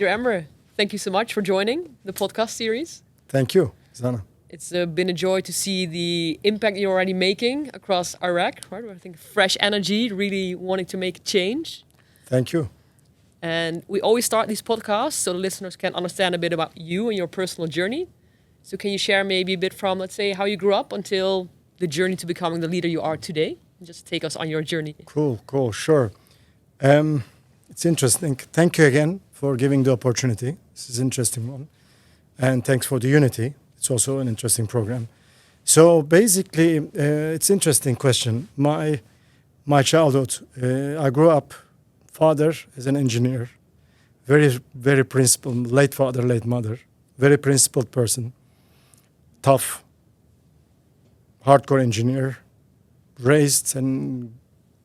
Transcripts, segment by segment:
Dear Emre, thank you so much for joining the podcast series. Thank you, Zanna. It's been a joy to see the impact you're already making across Iraq. Right? I think fresh energy, really wanting to make change. Thank you. And we always start these podcasts so the listeners can understand a bit about you and your personal journey. So can you share maybe a bit from, let's say, how you grew up until the journey to becoming the leader you are today? And just take us on your journey. Cool, sure. It's interesting. Thank you again for giving the opportunity. This is an interesting one. And thanks for the unity. It's also an interesting program. So basically, it's an interesting question. My childhood, I grew up, father is an engineer, very principled, late father, late mother, very principled person, tough, hardcore engineer, raised and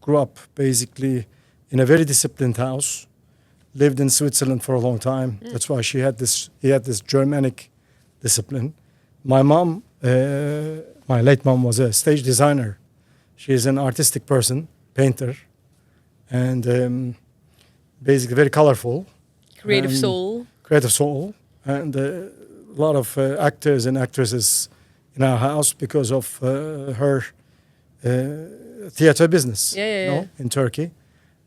grew up basically in a very disciplined house, lived in Switzerland for a long time. That's why he had this Germanic discipline. My mom, my late mom, was a stage designer. She is an artistic person, painter, and basically very colorful. Creative soul. Creative soul. And a lot of actors and actresses in our house because of her theater business in Turkey.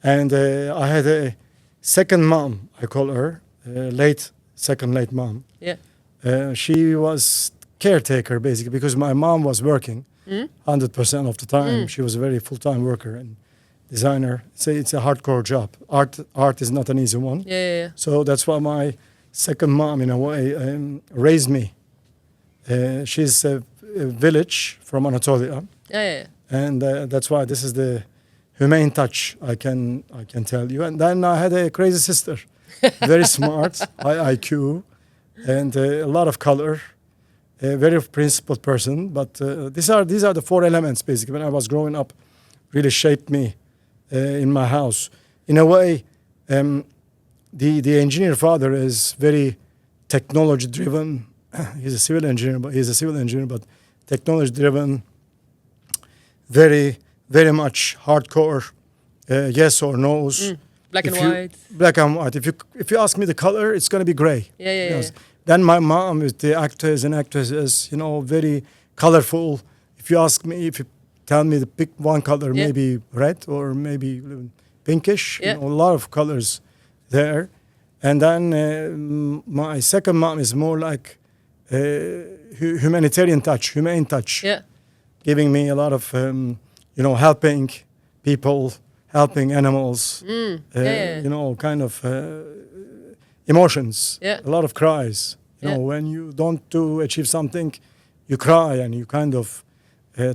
And I had a second mom, I call her, second late mom. Yeah. She was caretaker basically because my mom was working 100% of the time. She was a very full-time worker and designer. It's a hardcore job. Art is not an easy one. Yeah. So that's why my second mom, in a way, raised me. She's a village from Anatolia. Yeah. And that's why this is the humane touch, I can tell you. And then I had a crazy sister, very smart, high IQ, and a lot of color, a very principled person. But these are the four elements, basically, when I was growing up, really shaped me in my house. In a way, the engineer father is very technology-driven. He's a civil engineer, but technology-driven, very much hardcore, yes or no's. Black and white. Black and white. If you ask me the color, it's going to be gray. Yeah. Then my mom with the actors and actresses, very colorful. If you tell me to pick one color, maybe red or maybe pinkish. A lot of colors there. And then my second mom is more like humanitarian touch, humane touch. Yeah. Giving me a lot of, helping people, helping animals, kind of emotions, a lot of cries. When you don't achieve something, you cry and you kind of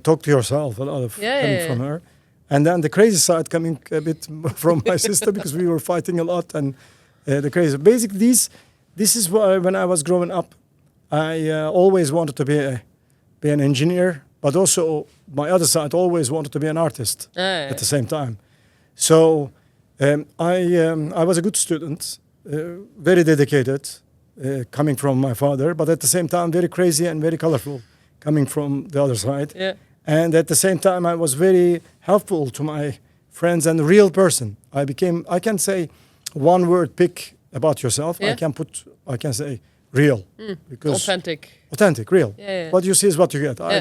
talk to yourself, a lot of coming from her. And then the crazy side coming a bit from my sister because we were fighting a lot and the crazy. Basically, this is why when I was growing up, I always wanted to be an engineer, but also my other side always wanted to be an artist at the same time. So I was a good student, very dedicated, coming from my father, but at the same time very crazy and very colorful, coming from the other side. Yeah. And at the same time, I was very helpful to my friends and a real person. I can say one word pick about yourself. Yeah. I can say real. Because authentic, real. Yeah. What you see is what you get. I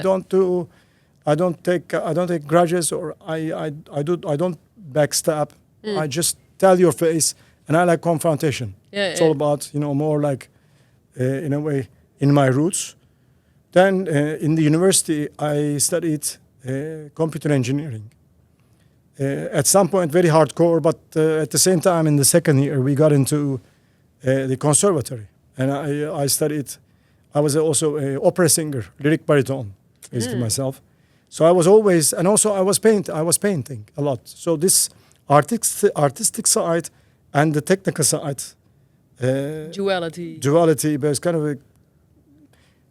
don't take grudges or I don't backstab. I just tell your face and I like confrontation. It's all about, more like, in a way, in my roots. Then in the university, I studied computer engineering. At some point, very hardcore, but at the same time, in the second year, we got into the conservatory. And I studied, I was also an opera singer, lyric baritone, basically myself. So I was always, and also I was painting a lot. So this artistic side and the technical side. Duality, but it's kind of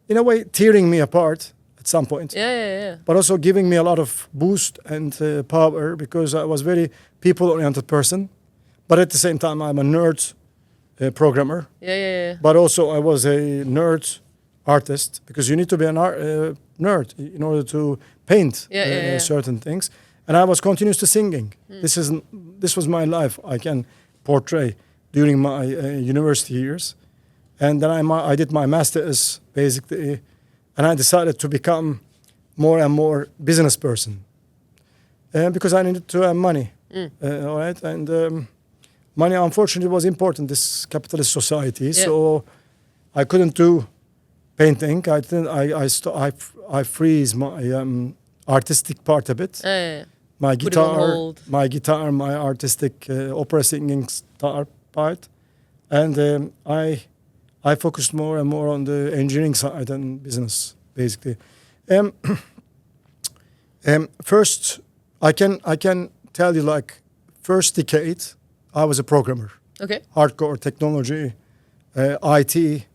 in a way, tearing me apart at some point. Yeah. But also giving me a lot of boost and power because I was very people-oriented person. But at the same time, I'm a nerd programmer. Yeah. But also I was a nerd artist because you need to be a nerd in order to paint certain things. And I was continuously singing. This was my life. I can portray during my university years. And then I did my master's, basically, and I decided to become more and more business person because I needed to have money, all right? And money, unfortunately, was important, this capitalist society, so I couldn't do painting. I freeze my artistic part a bit. My guitar, my artistic opera singing star part, and I focused more and more on the engineering side and business, basically. First, I can tell you, like, first decade, I was a programmer. Okay. Hardcore technology, IT,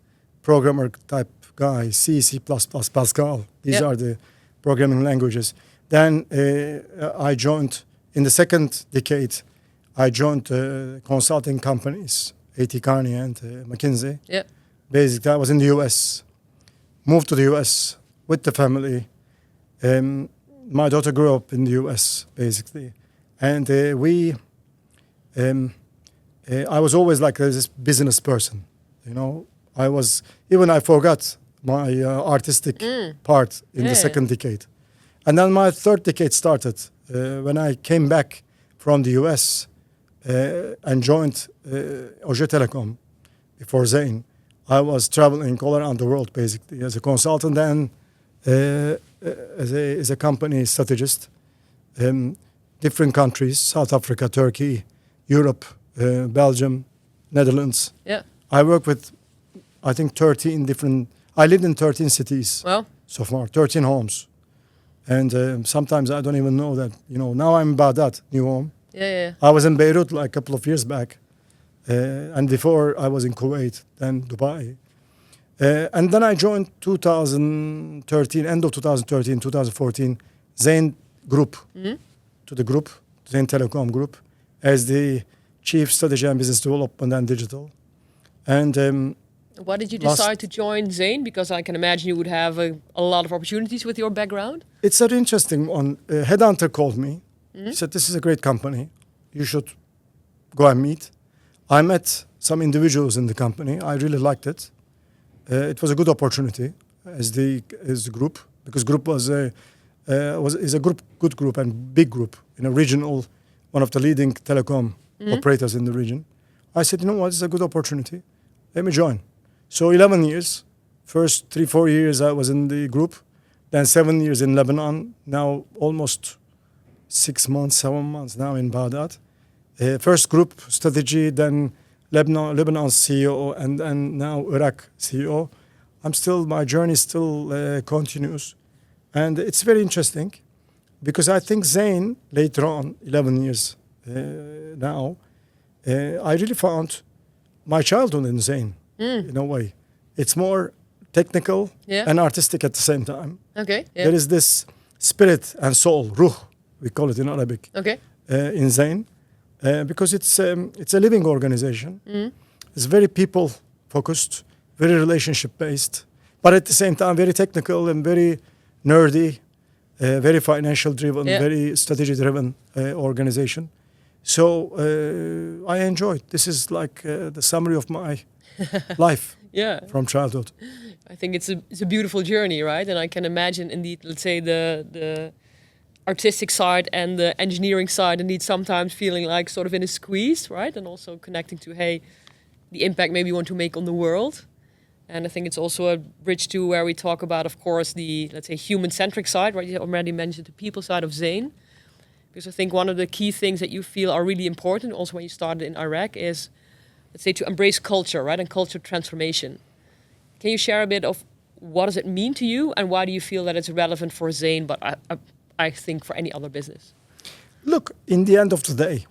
programmer type guy, C, C++, Pascal. These are the programming languages. Then I joined, in the second decade, I joined consulting companies, A.T. Kearney and McKinsey. Yeah. Basically, I was in the US, moved to the US with the family. My daughter grew up in the US, basically. And I was always like this business person, you know. I forgot my artistic part in the second decade. And then my third decade started when I came back from the US and joined Oje Telecom before Zain. I was traveling all around the world, basically, as a consultant and as a company strategist. Different countries, South Africa, Turkey, Europe, Belgium, Netherlands. Yeah. I work with, I think, 13 different... I lived in 13 cities so far, 13 homes. And sometimes I don't even know that, now I'm in Baghdad, new home. Yeah. I was in Beirut like a couple of years back. And before I was in Kuwait, then Dubai. And then I joined 2013, end of 2013, 2014, Zain Group, to the group, Zain Telecom Group, as the Chief Strategy and Business Development and Digital. And why did you decide to join Zain? Because I can imagine you would have a lot of opportunities with your background. It's an interesting one. A headhunter called me. He said, this is a great company. You should go and meet. I met some individuals in the company. I really liked it. It was a good opportunity as the group, because group is a good group and big group in a regional, one of the leading telecom operators in the region. I said, you know what, it's a good opportunity. Let me join. So 11 years, first 3-4 years I was in the group, then 7 years in Lebanon, now almost 7 months now in Baghdad. First group strategy, then Lebanon's CEO, and now Iraq CEO. My journey still continues. And it's very interesting because I think Zain, later on, 11 years now, I really found my childhood in Zain, in a way. It's more technical and artistic at the same time. Okay. Yeah. There is this spirit and soul, ruh, we call it in Arabic, in Zain. Because it's a living organization. It's very people focused, very relationship based, but at the same time very technical and very nerdy, very financial driven, very strategy driven organization. So I enjoyed. This is like the summary of my life from childhood. I think it's a beautiful journey, right? And I can imagine, indeed, let's say the artistic side and the engineering side, indeed, sometimes feeling like sort of in a squeeze, right? And also connecting to, hey, the impact maybe you want to make on the world. And I think it's also a bridge to where we talk about, of course, the, let's say, human-centric side, right? You already mentioned the people side of Zain. Because I think one of the key things that you feel are really important, also when you started in Iraq, is, let's say, to embrace culture, right? And culture transformation. Can you share a bit of what does it mean to you and why do you feel that it's relevant for Zain, but I think for any other business? Look, in the end of the day,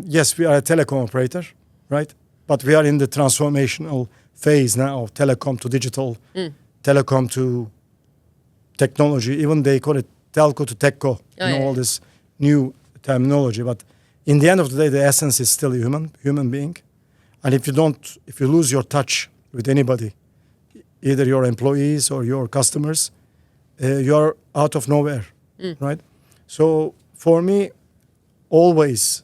yes, we are a telecom operator, right? But we are in the transformational phase now, telecom to digital, telecom to technology. Even they call it telco to techco, all this new terminology. But in the end of the day, the essence is still a human being. And if you lose your touch with anybody, either your employees or your customers, you're out of nowhere, right? So for me, always,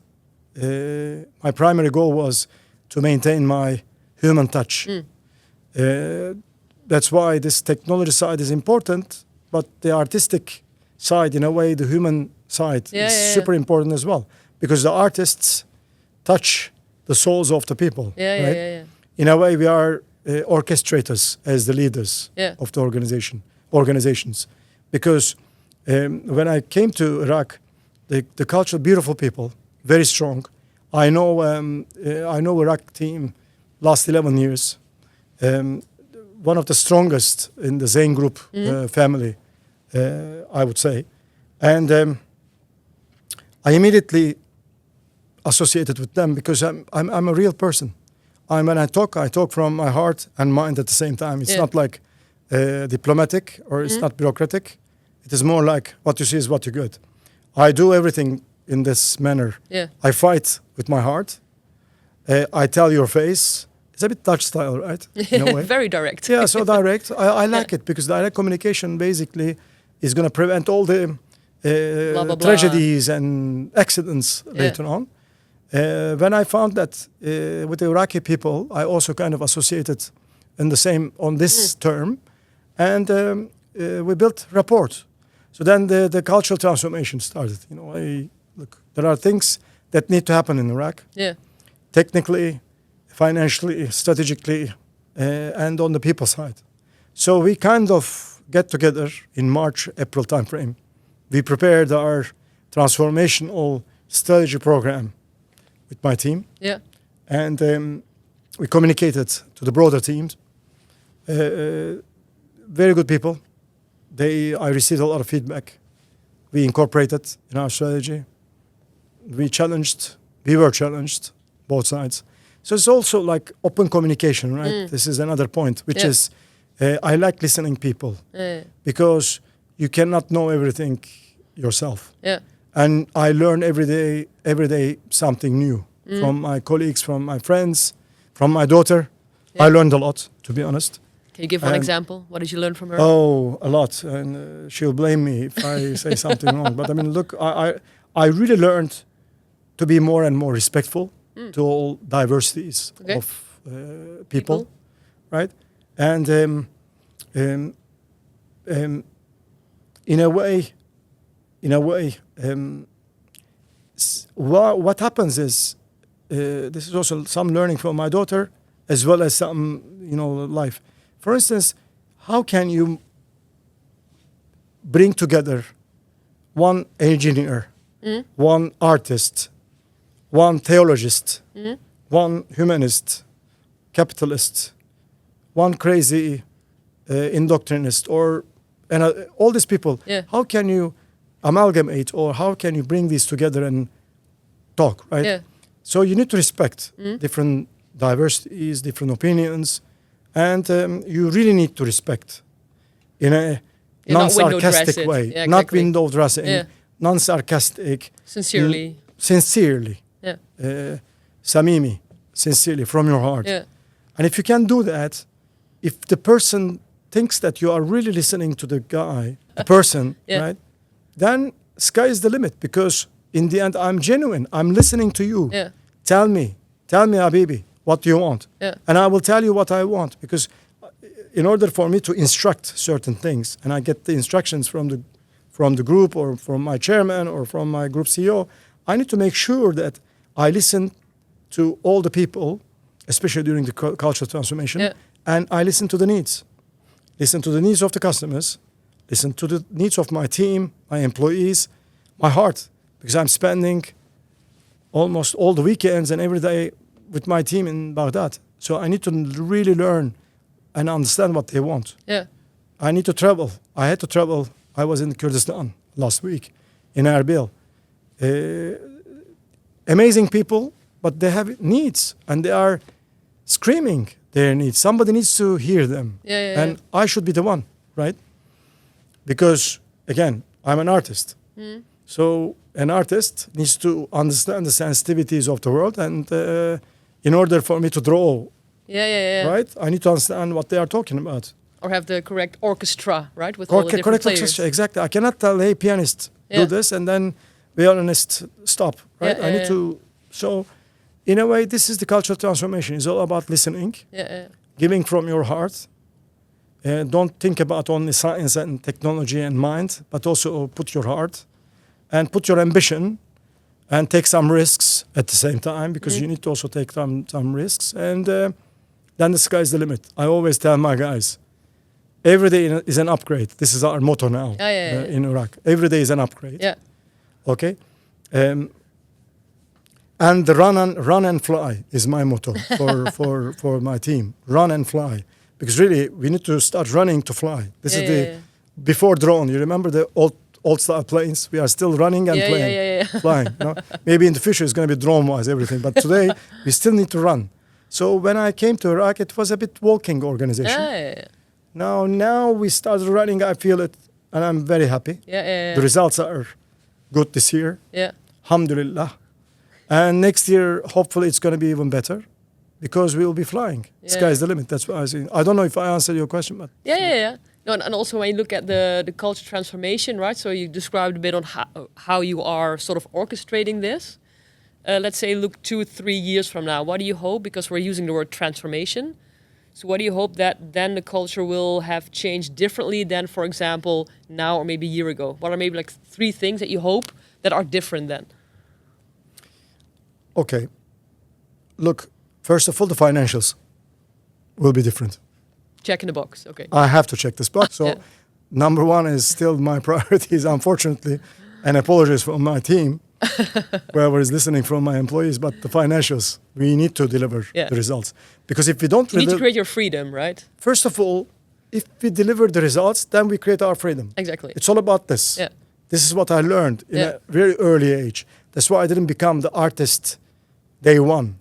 my primary goal was to maintain my human touch. That's why this technology side is important, but the artistic side, in a way, the human side is super important as well, because the artists touch the souls of the people. In a way, we are orchestrators as the leaders of the organizations, because when I came to Iraq, the culture, beautiful people, very strong. I know Iraq team last 11 years. One of the strongest in the Zain Group family, I would say. And I immediately associated with them because I'm a real person. When I talk from my heart and mind at the same time. It's not like diplomatic or it's not bureaucratic. It is more like what you see is what you get. I do everything in this manner. I fight with my heart. I tell your face. It's a bit Dutch style, right? In a way. Very direct. Yeah, so direct. I like it because direct communication basically is going to prevent all the blah, blah, blah. tragedies and accidents later on. When I found that with the Iraqi people, I also kind of associated in the same on this term, and we built rapport. So then the cultural transformation started. You know, look, there are things that need to happen in Iraq. Technically, financially, strategically, and on the people side. So we kind of get together in March, April timeframe. We prepared our transformational strategy program with my team. And we communicated to the broader teams. Very good people. I received a lot of feedback. We incorporated in our strategy. We were challenged, both sides. So it's also like open communication, right? This is another point, which is I like listening people because you cannot know everything yourself. And I learn every day something new from my colleagues, from my friends, from my daughter. I learned a lot, to be honest. Can you give one example? What did you learn from her? Oh, a lot. And she'll blame me if I say something wrong. But I mean, look, I really learned to be more and more respectful to all diversities of people, right? And in a way, what happens is this is also some learning from my daughter, as well as some life. For instance, how can you bring together one engineer, one artist, one theologist, one humanist, capitalist, one crazy indoctrinist, and all these people? How can you amalgamate, or how can you bring these together and talk, right? So you need to respect different diversities, different opinions, and you really need to respect in a non-sarcastic way, not window dressing, non-sarcastic, sincerely, samimi, sincerely from your heart. And if you can do that, if the person thinks that you are really listening to the person, right, then sky is the limit, because in the end I'm genuine. I'm listening to you. Tell me, Habibi, what do you want? And I will tell you what I want, because in order for me to instruct certain things, and I get the instructions from the group, or from my chairman, or from my group CEO, I need to make sure that I listen to all the people, especially during the cultural transformation, and I listen to the needs. Listen to the needs of the customers, listen to the needs of my team, my employees, my heart, because I'm spending almost all the weekends and every day with my team in Baghdad. So I need to really learn and understand what they want. I need to travel. I had to travel. I was in Kurdistan last week, in Erbil. Amazing people, but they have needs, and they are screaming their needs. Somebody needs to hear them. And I should be the one, right? Because, again, I'm an artist. So an artist needs to understand the sensitivities of the world, and in order for me to draw, right, I need to understand what they are talking about. Or have the correct orchestra, right, with all the different players. Orchestra, exactly. I cannot tell, hey, pianist, do this, and then violinist, stop, right? I need to. So in a way, this is the cultural transformation. It's all about listening, giving from your heart. Don't think about only science and technology and mind, but also put your heart and put your ambition and take some risks at the same time, because you need to also take some risks. And then the sky's the limit. I always tell my guys, every day is an upgrade. This is our motto now in Iraq. Every day is an upgrade. Yeah. Okay. And the run and fly is my motto for my team. Run and fly. Because really, we need to start running to fly. This is the before drone. You remember the old style planes? We are still running and flying. No? Maybe in the future it's going to be drone-wise everything. But today, we still need to run. So when I came to Iraq, it was a bit walking organization. Now we started running. I feel it, and I'm very happy. The results are good this year. Alhamdulillah. And next year, hopefully, it's going to be even better, because we will be flying. Sky's the limit. That's what I see. I don't know if I answered your question, but No, and also when you look at the culture transformation, right? So you described a bit on how you are sort of orchestrating this. Let's say, look 2 or 3 years from now. What do you hope? Because we're using the word transformation. So what do you hope that then the culture will have changed differently than, for example, now or maybe a year ago? What are maybe like 3 things that you hope that are different then? Okay. Look, first of all, the financials will be different. Check in the box. Okay. I have to check this box. So number 1 is still my priorities, unfortunately, and apologies from my team, whoever is listening from my employees, but the financials, we need to deliver the results. Because if we don't... You need to create your freedom, right? First of all, if we deliver the results, then we create our freedom. Exactly. It's all about this. This is what I learned in a very early age. That's why I didn't become the artist day one.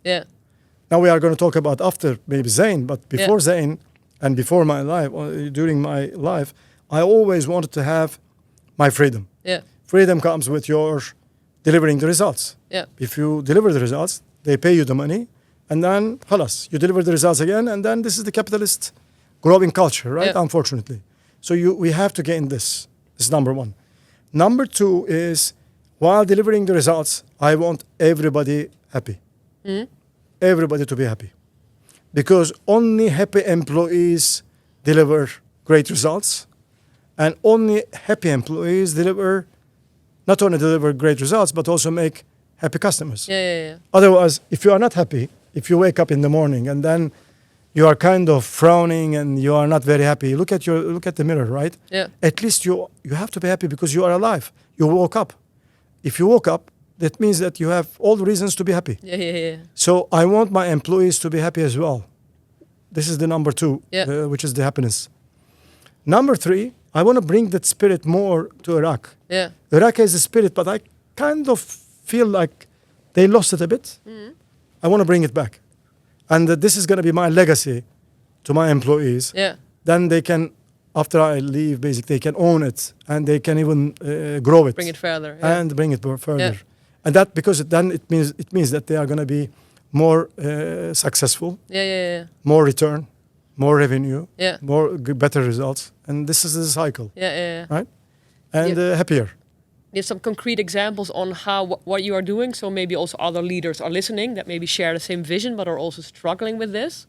Now we are going to talk about after maybe Zain, but before Zain and before my life, or during my life, I always wanted to have my freedom. Freedom comes with your delivering the results. If you deliver the results, they pay you the money, and then, halas, you deliver the results again, and then this is the capitalist growing culture, right? Unfortunately. So we have to gain this. This is number 1. Number 2 is, while delivering the results, I want everybody happy. Everybody to be happy. Because only happy employees deliver great results, and only happy employees not only deliver great results, but also make happy customers. Otherwise, if you are not happy, if you wake up in the morning and then you are kind of frowning and you are not very happy, look at the mirror, right? At least you have to be happy because you are alive. You woke up. If you woke up, that means that you have all the reasons to be happy. So I want my employees to be happy as well. This is the number 2, which is the happiness. Number 3, I want to bring that spirit more to Iraq. Iraq has a spirit, but I kind of feel like they lost it a bit. I want to bring it back. And this is going to be my legacy to my employees. Then they can, after I leave, basically, they can own it, and they can even grow it. Bring it further. And bring it further. And that, because then it means that they are going to be more successful, more return, more revenue, better results, and this is the cycle, right? And happier. You have some concrete examples on what you are doing, so maybe also other leaders are listening that maybe share the same vision but are also struggling with this.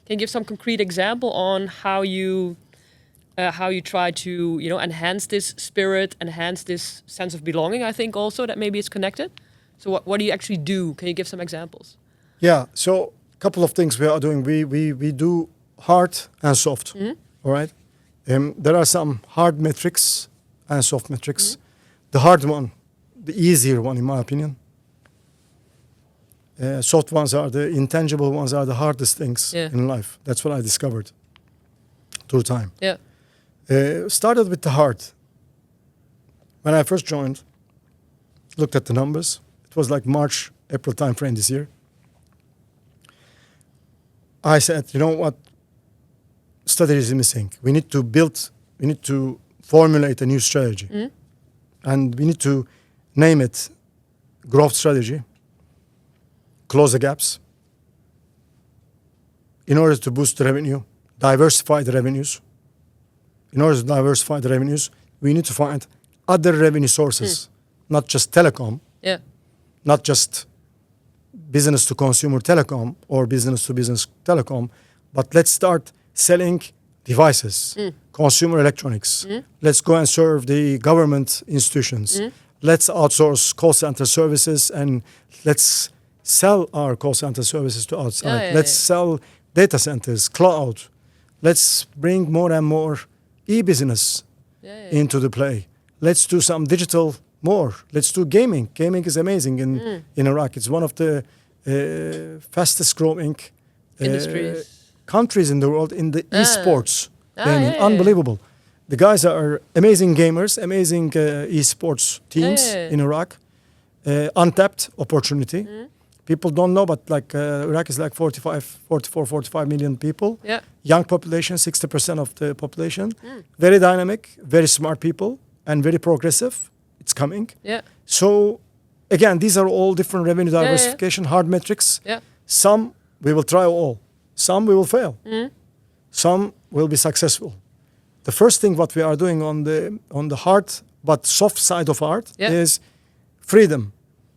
Can you give some concrete example on how you try to enhance this spirit, enhance this sense of belonging? I think also that maybe it's connected. So what do you actually do? Can you give some examples? Yeah. So a couple of things we are doing. We do hard and soft. All right. There are some hard metrics and soft metrics. The hard one, the easier one, in my opinion. Soft ones are the intangible ones, are the hardest things in life. That's what I discovered through time. Started with the hard. When I first joined, looked at the numbers. It was like March, April timeframe this year. I said, you know what? Strategy is missing. We need to formulate a new strategy. And we need to name it growth strategy, close the gaps, in order to boost the revenue, diversify the revenues. In order to diversify the revenues, we need to find other revenue sources, not just telecom, not just business to consumer telecom or business to business telecom, but let's start selling devices, consumer electronics. Let's go and serve the government institutions. Let's outsource call center services and let's sell our call center services to outside. Let's sell data centers, cloud. Let's bring more and more e-business into the play. Let's do some digital more. Let's do gaming. Gaming is amazing in Iraq. It's one of the fastest growing countries in the world in the esports gaming. Unbelievable. The guys are amazing gamers, amazing esports teams in Iraq. Untapped opportunity. People don't know, but like Iraq is like 45 million people. Young population, 60% of the population. Very dynamic, very smart people, and very progressive. It's coming. So, again, these are all different revenue diversification, hard metrics. Some we will try all. Some we will fail. Some will be successful. The first thing what we are doing on the hard but soft side of art is freedom.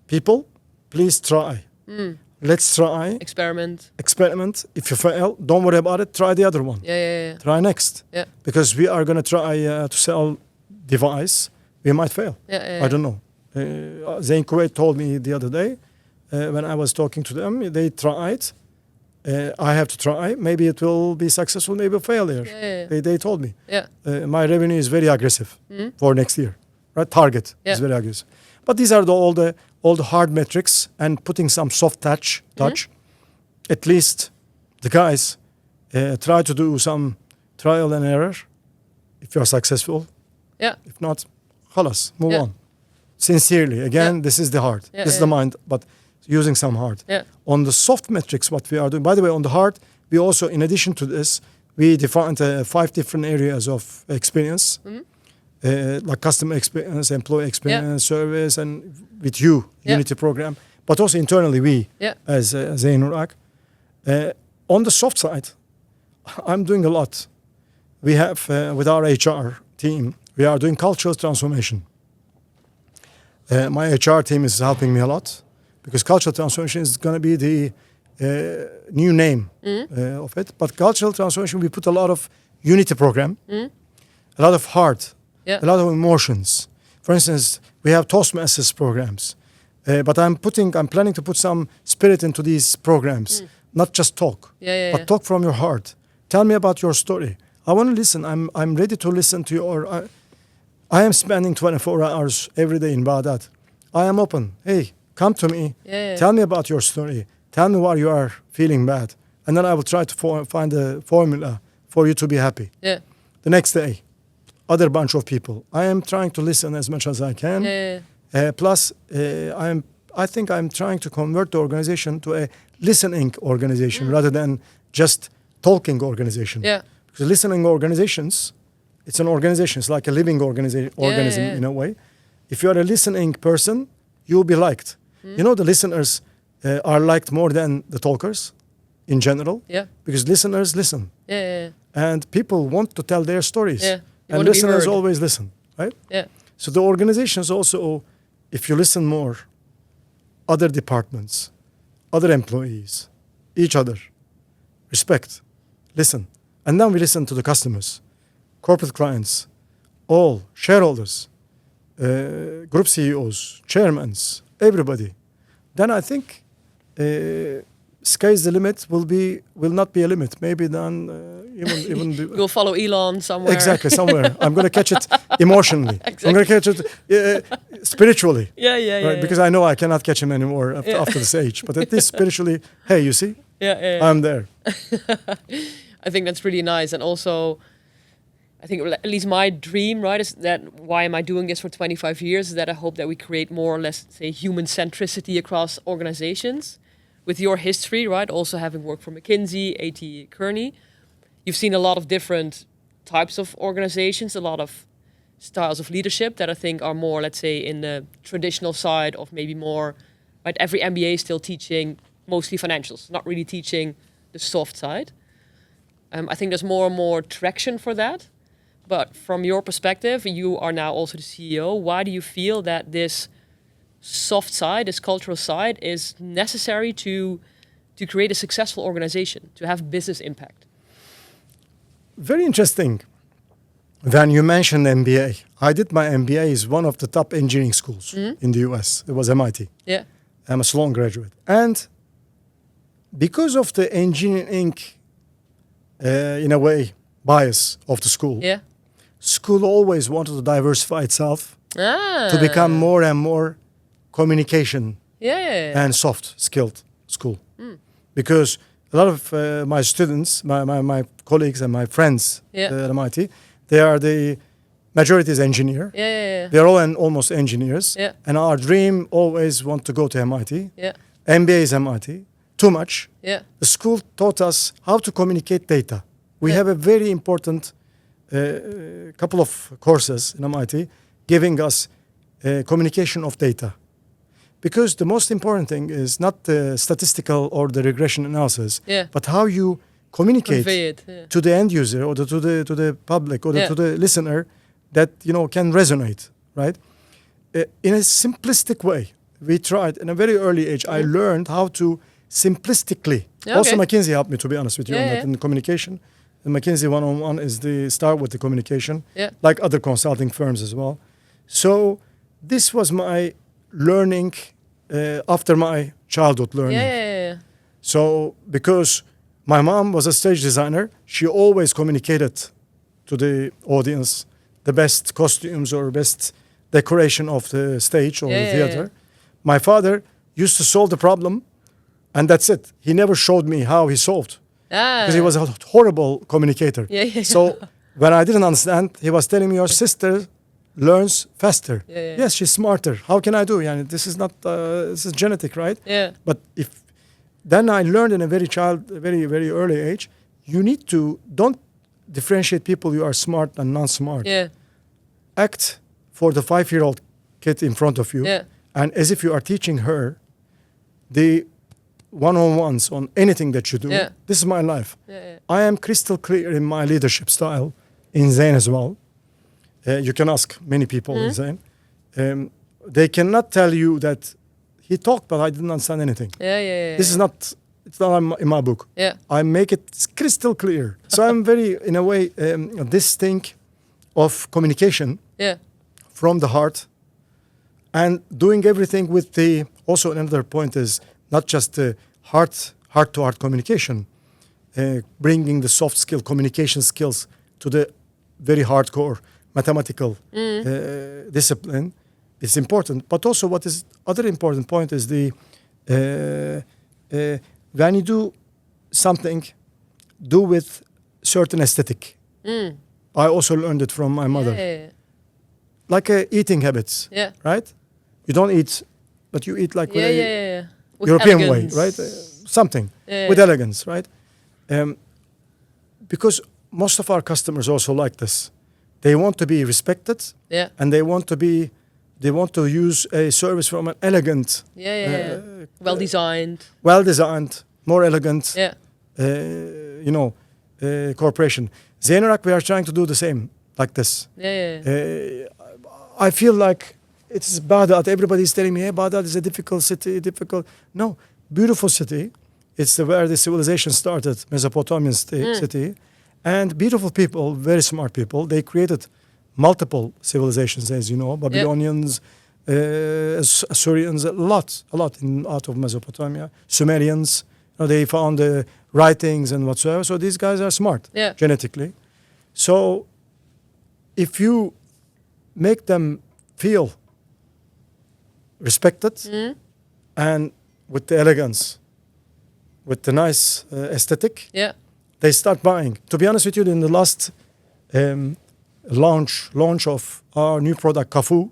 People, please try. Let's try. Experiment. If you fail, don't worry about it. Try the other one. Try next. Because we are going to try to sell device. We might fail. I don't know. Zain Kuwait told me the other day when I was talking to them, they tried. I have to try. Maybe it will be successful, maybe fail there. They told me. My revenue is very aggressive for next year. Right? Target is very aggressive. But these are all the hard metrics and putting some soft touch. At least the guys try to do some trial and error. If you are successful. If not, khalas, move on. Sincerely. Again, this is the heart. This is the mind, but using some heart. On the soft metrics, what we are doing, by the way, on the heart, we also, in addition to this, we defined 5 different areas of experience. Like customer experience, employee experience, service, and with you, Unity program, but also internally we, as Zain Iraq. On the soft side, I'm doing a lot. We have, with our HR team, we are doing cultural transformation. My HR team is helping me a lot because cultural transformation is going to be the new name of it. But cultural transformation, we put a lot of Unity program, a lot of heart, a lot of emotions. For instance, we have Toastmasters programs, but I'm planning to put some spirit into these programs, not just talk, but talk from your heart. Tell me about your story. I want to listen. I'm ready to listen to your. I am spending 24 hours every day in Baghdad. I am open. Hey, come to me. Tell me about your story. Tell me why you are feeling bad, and then I will try to find a formula for you to be happy. The next day. Other bunch of people. I am trying to listen as much as I can. Plus, I think I'm trying to convert the organization to a listening organization rather than just talking organization. Because listening organizations, it's an organization. It's like a living organism in a way. If you are a listening person, you will be liked. You know, the listeners are liked more than the talkers in general. Because listeners listen. And people want to tell their stories. And listeners always listen, right? So the organizations also, if you listen more, other departments, other employees, each other, respect, listen. And then we listen to the customers, corporate clients, all shareholders, group CEOs, chairmans, everybody. Then I think sky's the limit will not be a limit. Maybe then even you'll follow Elon somewhere. Exactly, somewhere. I'm going to catch it emotionally. I'm going to catch it spiritually. Right? Because I know I cannot catch him anymore after this age. But at least spiritually, hey, you see, I'm there. I think that's really nice, and also, I think at least my dream, right, is that why am I doing this for 25 years? Is that I hope that we create more or less, say, human centricity across organizations. With your history, right, also having worked for McKinsey, A.T. Kearney, you've seen a lot of different types of organizations, a lot of styles of leadership that I think are more, let's say, in the traditional side of maybe more, right, every MBA is still teaching mostly financials, not really teaching the soft side. I think there's more and more traction for that. But from your perspective, you are now also the CEO. Why do you feel that this soft side, this cultural side, is necessary to create a successful organization, to have business impact? Very interesting. When you mentioned MBA, I did my MBA is one of the top engineering schools in the US. It was MIT. Yeah. I'm a Sloan graduate. And because of the engineering, in a way, bias of the school, Yeah. school always wanted to diversify itself Ah. to become more and more communication Yeah. and soft skilled school. Because a lot of my students, my colleagues and my friends Yeah. at MIT, they are the majority is engineer. Yeah. They're all almost engineers. Yeah. And our dream always want to go to MIT. Yeah. MBA is MIT. Too much. Yeah. The school taught us how to communicate data. We Yeah. have a very important couple of courses in MIT giving us communication of data. Because the most important thing is not the statistical or the regression analysis, Yeah. but how you communicate Convey it. Yeah. to the end user or to the public or Yeah. to the listener that can resonate, right? In a simplistic way, we tried in a very early age. I learned how to simplistically. Yeah, Also, okay. McKinsey helped me, to be honest with you, Yeah, on that yeah. in the communication. The McKinsey one-on-one is the start with the communication, Yeah. like other consulting firms as well. So this was my learning after my childhood learning. Yeah. So because my mom was a stage designer, she always communicated to the audience the best costumes or best decoration of the stage or the Yeah. theater. My father used to solve the problem, and that's it. He never showed me how he solved Ah. because he was a horrible communicator. Yeah. So when I didn't understand, he was telling me, your sister learns faster. Yeah. Yes, she's smarter. How can I do? Yani, this is not, this is genetic, right? Yeah. But then I learned in a very, very early age, you need to, don't differentiate people you are smart and non-smart. Yeah. Act for the 5-year-old kid in front of you. Yeah. And as if you are teaching her the one-on-ones on anything that you do. Yeah. This is my life. Yeah. I am crystal clear in my leadership style, in Zain as well. You can ask many people in Zain. They cannot tell you that he talked, but I didn't understand anything. Yeah. This is not, it's not in my book. Yeah. I make it crystal clear. So I'm very, in a way, this thing of communication Yeah. from the heart and doing everything with the, also another point is not just the heart-to-heart communication, bringing the soft skill, communication skills to the very hardcore mathematical discipline is important. But also what is other important point is the, when you do something, do with certain aesthetic. I also learned it from my mother. Yeah. Like eating habits, Yeah. right? You don't eat, but you eat like with a Yeah. With European elegance. way, right? Something Yeah. with elegance, right? Because most of our customers also like this. They want to be respected, Yeah. and they want to use a service from an elegant, Yeah. Well designed. well designed, more elegant, Yeah. corporation. Zain Iraq, we are trying to do the same, like this. Yeah. I feel like it's Baghdad. Everybody's telling me, hey, Baghdad is a difficult city, difficult. No, beautiful city. It's where the civilization started, Mesopotamian city. And beautiful people, very smart people. They created multiple civilizations, as you know, Babylonians, Assyrians, a lot out of Mesopotamia. Sumerians, they found the writings and whatsoever. So these guys are smart genetically. So if you make them feel respected and with the elegance, with the nice aesthetic, they start buying. To be honest with you, in the last launch of our new product, Kafu,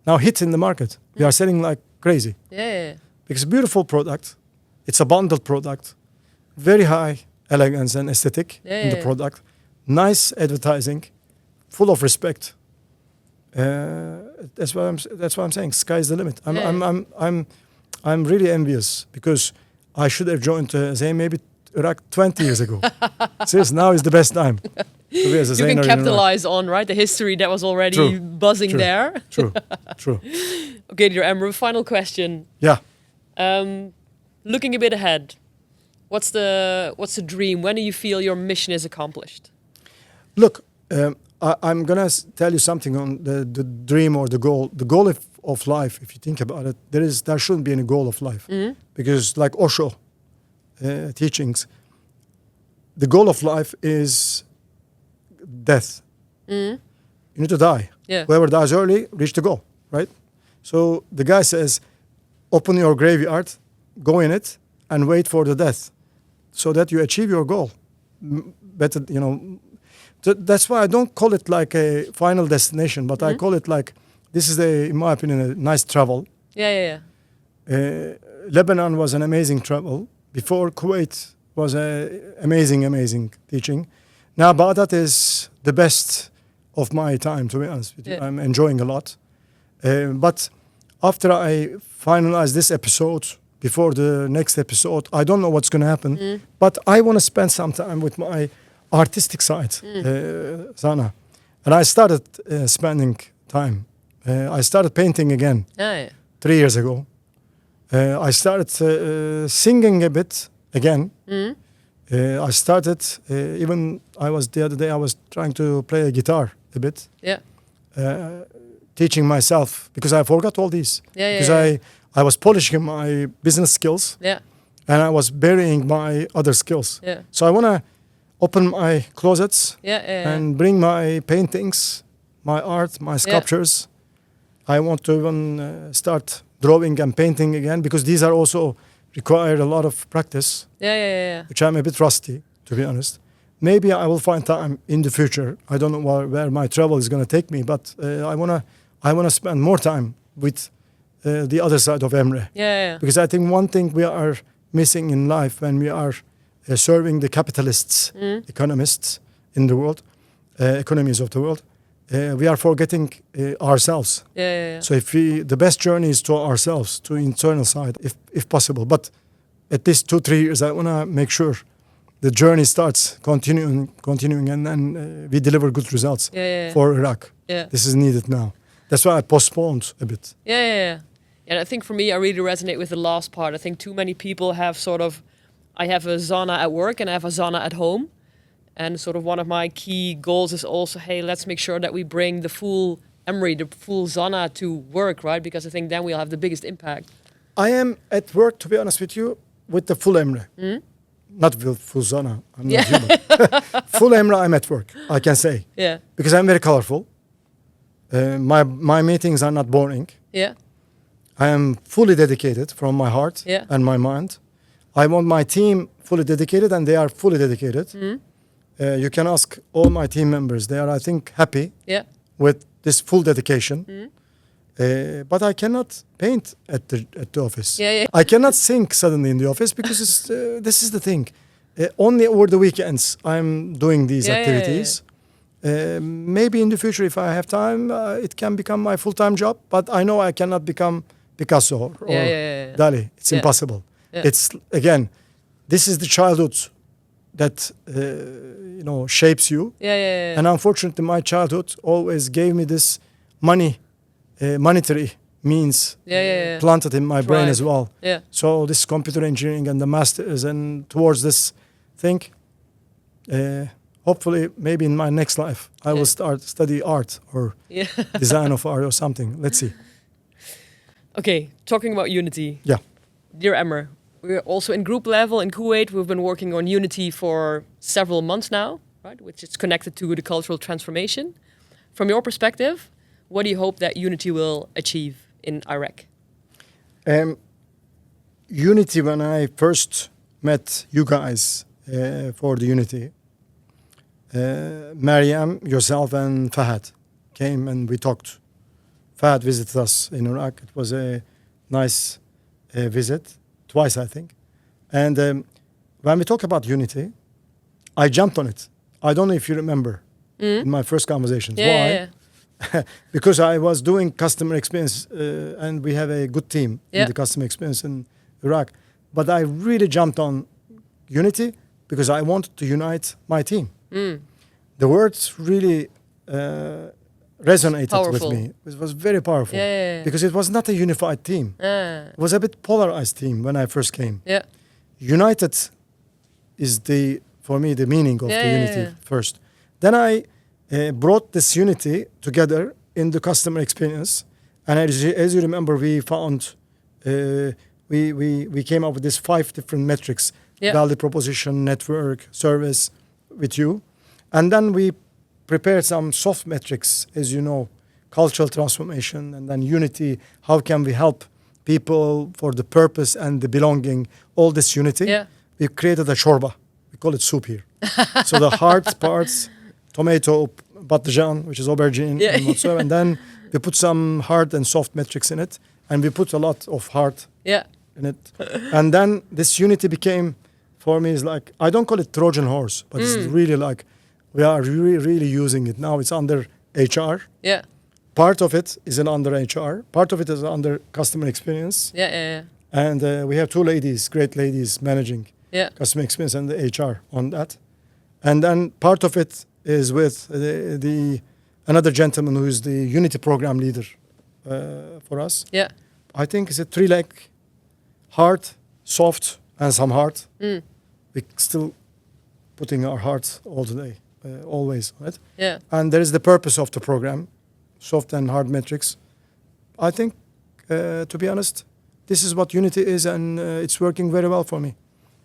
now hit in the market. We are selling like crazy. Yeah. Because it's a beautiful product. It's a bundled product. Very high elegance and aesthetic in the product. Nice advertising, full of respect. That's what I'm saying. Sky's the limit. I'm really envious because I should have joined Zain maybe Iraq 20 years ago. Seriously, now is the best time to be as a You Zainer can in Iraq. capitalize on the history that was already buzzing True. there. True. Okay, dear Emre, final question. Yeah. Looking a bit ahead, what's the dream? When do you feel your mission is accomplished? Look, I'm gonna tell you something on the dream or the goal. The goal of life, if you think about it, there shouldn't be any goal of life, because like Osho teachings, the goal of life is death. You need to die. Yeah. Whoever dies early, reach the goal, right? So the guy says, open your graveyard, go in it, and wait for the death, so that you achieve your goal. Better, you know. That's why I don't call it like a final destination, but I call it like, this is, in my opinion, a nice travel. Yeah. Lebanon was an amazing travel. Before, Kuwait was an amazing teaching. Now Baghdad is the best of my time, to be honest with you. I'm enjoying a lot. But after I finalize this episode, before the next episode, I don't know what's going to happen. But I want to spend some time with my artistic side, Zanna. And I started spending time. I started painting again 3 years ago. I started singing a bit again. I started, the other day I was trying to play a guitar a bit. Yeah. Teaching myself, because I forgot all these. Because I was polishing my business skills. Yeah. And I was burying my other skills. Yeah. So I want to open my closets and bring my paintings, my art, my sculptures. I want to even start drawing and painting again, because these are also require a lot of practice. Which I'm a bit rusty, to be honest. Maybe I will find time in the future. I don't know where my travel is going to take me, but I wanna spend more time with the other side of Emre. Because I think one thing we are missing in life when we are serving the capitalists, economists in the world, economies of the world, we are forgetting ourselves. So the best journey is to ourselves, to internal side, if possible. But at least 2-3 years, I want to make sure the journey starts continuing, and then we deliver good results for Iraq. This is needed now. That's why I postponed a bit. And I think for me, I really resonate with the last part. I think too many people have I have a Zanna at work and I have a Zanna at home. And sort of one of my key goals is also, hey, let's make sure that we bring the full Emre, the full Zanna to work, right? Because I think then we'll have the biggest impact. I am at work, to be honest with you, with the full Emre. Not with full Zanna. I'm not human. Full Emre, I'm at work, I can say. Because I'm very colorful. My meetings are not boring. I am fully dedicated from my heart and my mind. I want my team fully dedicated, and they are fully dedicated. You can ask all my team members. They are, I think, happy with this full dedication. But I cannot paint at the office. I cannot sing suddenly in the office, because this is the thing. Only over the weekends I'm doing these activities. Maybe in the future, if I have time, it can become my full-time job. But I know I cannot become Picasso or Dali. It's impossible. It's, again, this is the childhood that shapes you. And unfortunately, my childhood always gave me this monetary means planted in my brain as well. So this computer engineering and the masters and towards this thing, hopefully maybe in my next life I will study art or design of art or something. Let's see. Okay, talking about unity. Dear Emre, we're also in group level in Kuwait. We've been working on unity for several months now, right? Which is connected to the cultural transformation. From your perspective, what do you hope that unity will achieve in Iraq? Unity, when I first met you guys for the unity, Mariam, yourself, and Fahad came and we talked. Fahad visited us in Iraq. It was a nice visit, twice I think. And when we talk about unity, I jumped on it. I don't know if you remember in my first conversations. Why? Because I was doing customer experience and we have a good team in the customer experience in Iraq. But I really jumped on unity because I wanted to unite my team. The words really resonated with Powerful. me. It was very powerful. Yeah. Because it was not a unified team. It was a bit polarized team when I first came. Yeah. United is for me the meaning of the unity first. Then I brought this unity together in the customer experience, and as you remember, we found we came up with these 5 different metrics: value proposition, network, service, with you, and then we prepared some soft metrics, as you know, cultural transformation, and then unity. How can we help people for the purpose and the belonging? All this unity. Yeah. We created a shorba. We call it soup here. So the hard parts, tomato, batajan, which is aubergine, and whatsoever, and then we put some hard and soft metrics in it, and we put a lot of hard in it. And then this unity became, for me, is like, I don't call it Trojan horse, but it's really like, we are really using it now. It's under HR. Yeah. Part of it is under HR. Part of it is under customer experience. Yeah. And we have 2 ladies, great ladies, managing customer experience and the HR on that. And then part of it is with another gentleman who is the Unity program leader for us. Yeah. I think it's a 3-leg, hard, soft, and some hard. We're still putting our hearts all today, always, right? Yeah. And there is the purpose of the program, soft and hard metrics. I think, to be honest, this is what Unity is, and it's working very well for me.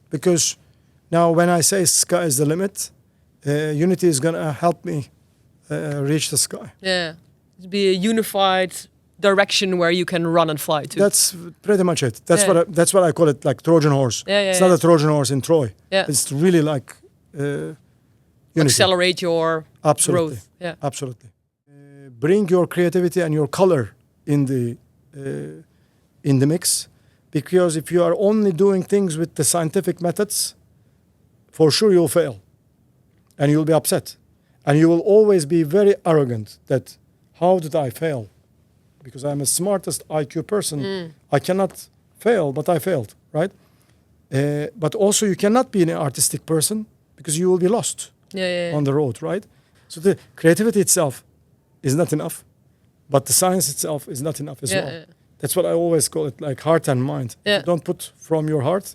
Because now when I say sky is the limit, Unity is going to help me reach the sky. Yeah. To be a unified direction where you can run and fly to. That's pretty much it. That's what I call it, like Trojan horse. It's not a Trojan horse in Troy. Yeah. It's really like Unity. Accelerate your growth. Yeah. Absolutely. Bring your creativity and your color in the mix, because if you are only doing things with the scientific methods, for sure you'll fail, and you'll be upset, and you will always be very arrogant that how did I fail? Because I'm the smartest IQ person. I cannot fail, but I failed, right? But also you cannot be an artistic person because you will be lost on the road, right? So the creativity itself is not enough, but the science itself is not enough as well. That's what I always call it, like heart and mind. If you don't put from your heart,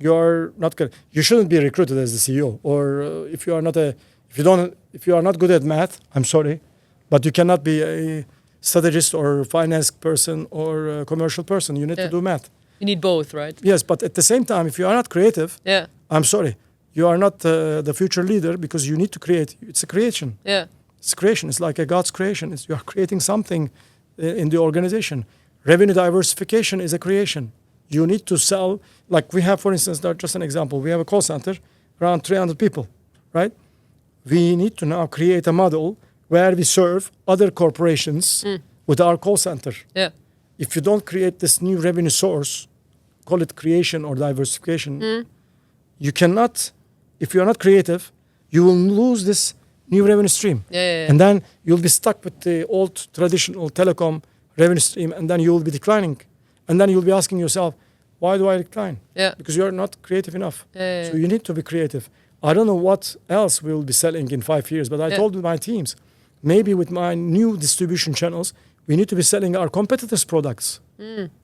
you are not good. You shouldn't be recruited as the CEO, or if you are not good at math, I'm sorry, but you cannot be a strategist or finance person or a commercial person. You need to do math. You need both, right? Yes, but at the same time, if you are not creative, I'm sorry, you are not the future leader, because you need to create. It's a creation. Yeah. It's creation. It's like a God's creation. You are creating something in the organization. Revenue diversification is a creation. You need to sell, like we have, for instance, just an example. We have a call center, around 300 people, right? We need to now create a model where we serve other corporations with our call center. Yeah. If you don't create this new revenue source, call it creation or diversification, you cannot, if you are not creative, you will lose this new revenue stream. And then you'll be stuck with the old traditional telecom revenue stream, and then you will be declining. And then you'll be asking yourself, why do I decline? Because you are not creative enough. So you need to be creative. I don't know what else we'll be selling in 5 years, but I told my teams, maybe with my new distribution channels, we need to be selling our competitors' products,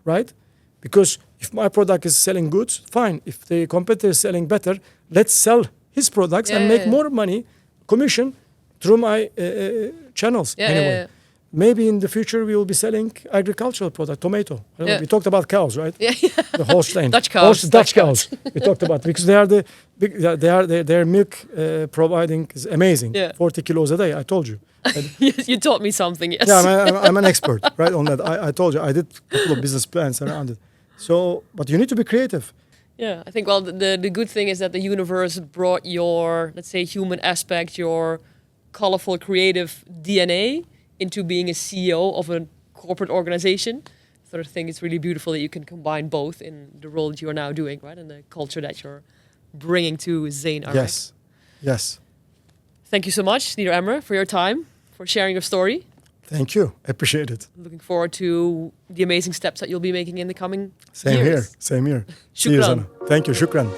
right? Because if my product is selling goods, fine. If the competitor is selling better, let's sell his products and make more money, commission, through my channels. Anyway, maybe in the future we will be selling agricultural product, tomato. I don't know, we talked about cows, right? The Holstein. Dutch cows. Dutch cows. We talked about, because they are their milk providing is amazing. 40 kilos a day. I told you. You taught me something. Yes. Yeah, I'm an expert, right, on that. I told you I did a couple of business plans around it. So, but you need to be creative. Yeah, I think, well, the good thing is that the universe brought your, let's say, human aspect, your colorful, creative DNA into being a CEO of a corporate organization. So I think it's really beautiful that you can combine both in the role that you are now doing, right? And the culture that you're bringing to Zain Iraq. Yes. Thank you so much, Leader Emre, for your time, for sharing your story. Thank you. I appreciate it. Looking forward to the amazing steps that you'll be making in the coming Same years. here. Same here. Shukran. See you, Zanna. Thank you. Shukran.